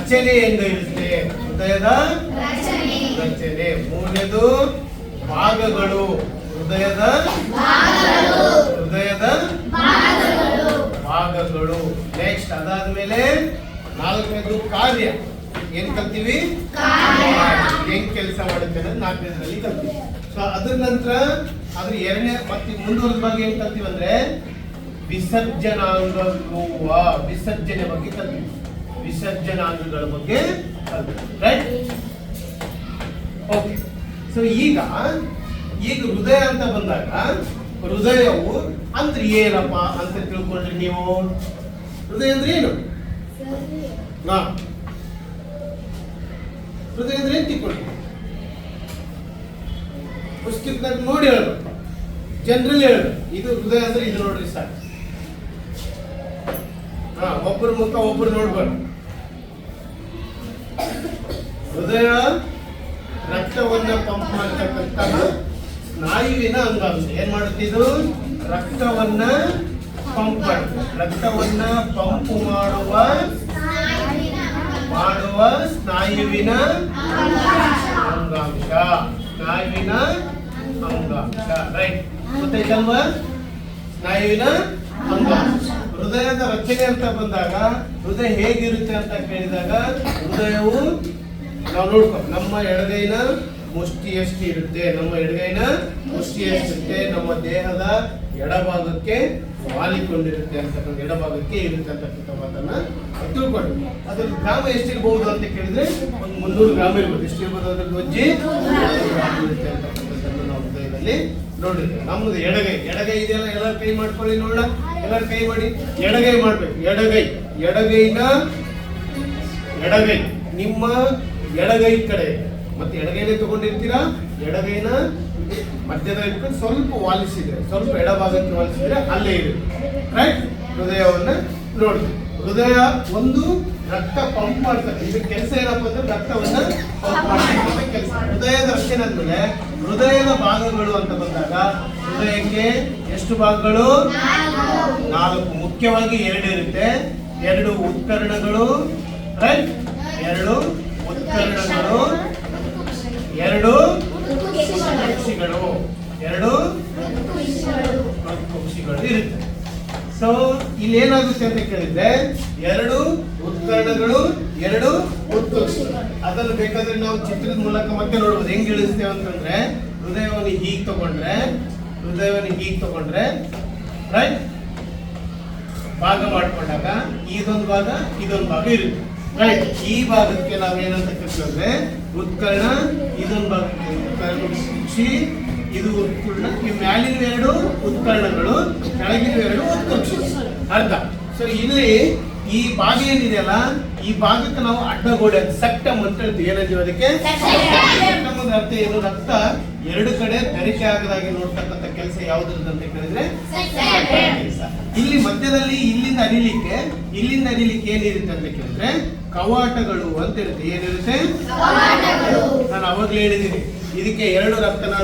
ರಚನೆ ಹೆಂಗಿರುತ್ತೆ, ಹೃದಯದ ರಚನೆ. ಮೂರನೇದು ಭಾಗಗಳು, ಹೃದಯದ ಭಾಗಗಳು. ನೆಕ್ಸ್ಟ್ ಅದಾದ್ಮೇಲೆ ನಾಲ್ಕನೇದು ಕಾರ್ಯ. ಏನ್ ಕಲ್ತೀವಿ, ಹೆಂಗ್ ಕೆಲಸ ಮಾಡುತ್ತೆ ಅನ್ನೋದು ನಾಲ್ಕನೇದ್ರಲ್ಲಿ ಕಲ್ತೀವಿ. ಸೊ ಅದ್ರ ನಂತರ ಅದ್ರ ಎರಡನೇ ಮತ್ತೆ ಮುಂದುವರೆದ ಬಗ್ಗೆ ಏನ್ ಕಲ್ತೀವಿ ಅಂದ್ರೆ ವಿಸರ್ಜನಾಂಗಗಳು, ವಿಸರ್ಜನೆ ಬಗ್ಗೆ ಕಲ್ತೀವಿ. ವಿಸರ್ಜನಾಂಗಗಳ ಬಗ್ಗೆ ಕಲ್ತೀವಿ, ರೈಟ್? ಓಕೆ. ಸೊ ಈಗ ಹೃದಯ ಅಂತ ಬಂದಾಗ ಹೃದಯವು ಅಂದ್ರೆ ಏನಪ್ಪ ಅಂತ ತಿಳ್ಕೊಂಡ್ರಿ ನೀವು? ಹೃದಯ ಅಂದ್ರೆ ಏನು? ಹೃದಯ ಅಂದ್ರೆ ಏನ್ ತಿಳ್ಕೊಂಡ್ರಿ? ಪುಸ್ತಕದಾಗ ನೋಡಿ ಹೇಳ್ಬೇಕು, ಜನರಲ್ ಹೇಳ್ಬೇಕು. ಇದು ಹೃದಯ ಅಂದ್ರೆ ಇದು ನೋಡ್ರಿ ಸಾಕು. ಒಬ್ಬರ ಮುಖ ಒಬ್ಬರು ನೋಡ್ಬಾರ್ದು. ಹೃದಯ ರಕ್ತವನ್ನ ಪಂಪ್ ಮಾಡ್ತಕ್ಕಂತಹ ಸ್ನಾಯುವಿನ ಅಂಗಾಂಶ. ಏನ್ ಮಾಡುತ್ತಿದ್ದು? ರಕ್ತವನ್ನ ಪಂಪ್ ಮಾಡುತ್ತೆ. ರಕ್ತವನ್ನ ಪಂಪ್ ಮಾಡುವ ಸ್ನಾಯುವಿನ ಅಂಗಾಂಶ. ಸ್ನಾಯುವಿನ ಅಂಗಾಂಶ, ರೈಟ್? ಗೊತ್ತಾಯ್ತಲ್ವಾ? ಸ್ನಾಯುವಿನ ಅಂಗಾಂಶ. ಹೃದಯದ ರಚನೆ ಅಂತ ಬಂದಾಗ ಹೃದಯ ಹೇಗಿರುತ್ತೆ ಅಂತ ಕೇಳಿದಾಗ ಹೃದಯವು ನಾವು ನೋಡ್ಕೊ, ನಮ್ಮ ಎಡಗೈನ ಮುಷ್ಟಿಯಷ್ಟು ಇರುತ್ತೆ. ನಮ್ಮ ಎಡಗೈನ ಮುಷ್ಟಿಯಷ್ಟಿರುತ್ತೆ. ನಮ್ಮ ದೇಹದ ಎಡಭಾಗಕ್ಕೆ ವಾಲಿಕೊಂಡಿರುತ್ತೆ ಅಂತಕ್ಕಂಥ, ಎಡಭಾಗಕ್ಕೆ ಇರುತ್ತೆ ಅಂತಕ್ಕಂಥ ಮಾತನ್ನ ತಿಳ್ಕೊಂಡು ಅದ್ರ ಗ್ರಾಮ ಎಷ್ಟಿರ್ಬಹುದು ಅಂತ ಕೇಳಿದ್ರೆ ಒಂದು 300 ಗ್ರಾಮ ಇರ್ಬೋದು. ಎಷ್ಟಿರ್ಬೋದು ಅದ್ರದ್ದು ಅಜ್ಜಿ? 300 ಗ್ರಾಮ ಇರುತ್ತೆ ಅಂತಕ್ಕಂಥದ್ದನ್ನು ನಾವು ಹೃದಯದಲ್ಲಿ ನೋಡಿರ್ತೇವೆ. ನಮ್ಮದು ಎಡಗೈ ಇದೆಯಲ್ಲ, ಎಲ್ಲರ ಕೈ ಮಾಡ್ಕೊಳ್ಳಿ ನೋಡೋಣ. ಎಲ್ಲರ ಕೈ ಮಾಡಿ. ಎಡಗೈ ಮಾಡ್ಬೇಕು. ಎಡಗೈ ನಿಮ್ಮ ಎಡಗೈ ಕಡೆ ಮತ್ತೆ ಎಡಗೈನೇ ತಗೊಂಡಿರ್ತೀರಾ. ಎಡಗೈನ ಮಧ್ಯದ ಇಟ್ಕೊಂಡು ಸ್ವಲ್ಪ ವಾಲಿಸಿದ್ರೆ, ಸ್ವಲ್ಪ ಎಡಭಾಗಕ್ಕೆ ವಾಲಿಸಿದ್ರೆ ಅಲ್ಲೇ ಇರುತ್ತೆ, ರೈಟ್? ಹೃದಯವನ್ನ ನೋಡಿ. ಹೃದಯ ಒಂದು ರಕ್ತ ಪಂಪ್ ಮಾಡ್ತಾರೆ. ಇದ್ರ ಕೆಲಸ ಏನಪ್ಪ ಅಂದ್ರೆ ರಕ್ತವನ್ನ ಪಂಪ್ ಮಾಡ್ತಕ್ಕಂಥ ಕೆಲಸ. ಹೃದಯದ ರಚನೆ ಆದ್ಮೇಲೆ ಹೃದಯದ ಭಾಗಗಳು ಅಂತ ಬಂದಾಗ ಹೃದಯಕ್ಕೆ ಎಷ್ಟು ಭಾಗಗಳು? 4. ಮುಖ್ಯವಾಗಿ 2 ಇರುತ್ತೆ. 2 ಉತ್ಕರ್ಣಗಳು, ರೈಟ್? 2 ಉತ್ಕರ್ಣಗಳು, 2 ಕುಕ್ಷಿಗಳು ಇರುತ್ತೆ. ಸೊ ಇಲ್ಲಿ ಏನಾಗುತ್ತೆ ಅಂತ ಕೇಳಿದ್ರೆ 2 ಉತ್ಕರ್ಣಗಳು, 2 ಉತ್ಕಕ್ಷಿಗಳು. ಅದನ್ನು ಬೇಕಾದ್ರೆ ನಾವು ಚಿತ್ರದ ಮೂಲಕ ಮತ್ತೆ ನೋಡ್ಬೋದು. ಹೆಂಗ್ ಇಳಿಸ್ತೇವೆ ಅಂತಂದ್ರೆ ಹೃದಯವನ್ನು ಹೀಗೆ ತಗೊಂಡ್ರೆ ರೈಟ್, ಭಾಗ ಮಾಡ್ಕೊಂಡಾಗ ಇದೊಂದು ಭಾಗ ಇರುತ್ತೆ, ರೈಟ್? ಈ ಭಾಗಕ್ಕೆ ನಾವೇನಂತ ಕರಿತೀವಿ ಉತ್ಕರ್ಣ. ಇದೊಂದು ಭಾಗಕ್ಕೆ ಕುಕ್ಷಿ, ಇದು ಉತ್ಕರ್ಣ. ಈ ಮ್ಯಾಲಿನ 2 ಉತ್ಕರ್ಣಗಳು, ಕೆಳಗಿನ 2 ಉತ್ಕಕ್ಷಿ. ಅರ್ಥ? ಸೊ ಇಲ್ಲಿ ಈ ಭಾಗ ಏನಿದೆಯಲ್ಲ, ಈ ಭಾಗಕ್ಕೆ ನಾವು ಅಡ್ಡಗೋಡೆ ಸೆಕ್ಟಮ್ ಅಂತ ಹೇಳ್ತೀವಿ. ಏನಂತೀವಿ ಅದಕ್ಕೆ? ಸೆಕ್ಟಮ್ ಅಂದ್ರೆ ಅರ್ಥ ಏನು? ರಕ್ತ 2 ಕಡೆ ಬೆರಕೆ ಆಗದಾಗಿ ನೋಡ್ತಕ್ಕಂಥ ಕೆಲಸ ಯಾವ್ದ್ರದ್ದು ಅಂತ ಕೇಳಿದ್ರೆ ಕೆಲಸ. ಇಲ್ಲಿ ಮಧ್ಯದಲ್ಲಿ ಇಲ್ಲಿಂದ ಅರಿಲಿಕ್ಕೆ ಏನಿರುತ್ತೆ ಅಂತ ಕೇಳಿದ್ರೆ ಕವಾಟಗಳು ಅಂತ ಇರುತ್ತೆ. ಏನಿರುತ್ತೆ? ನಾನು ಅವಾಗ್ಲೇ ಹೇಳಿದ್ದೀನಿ, ಇದಕ್ಕೆ 2 ರಕ್ತನಾಳಗಳು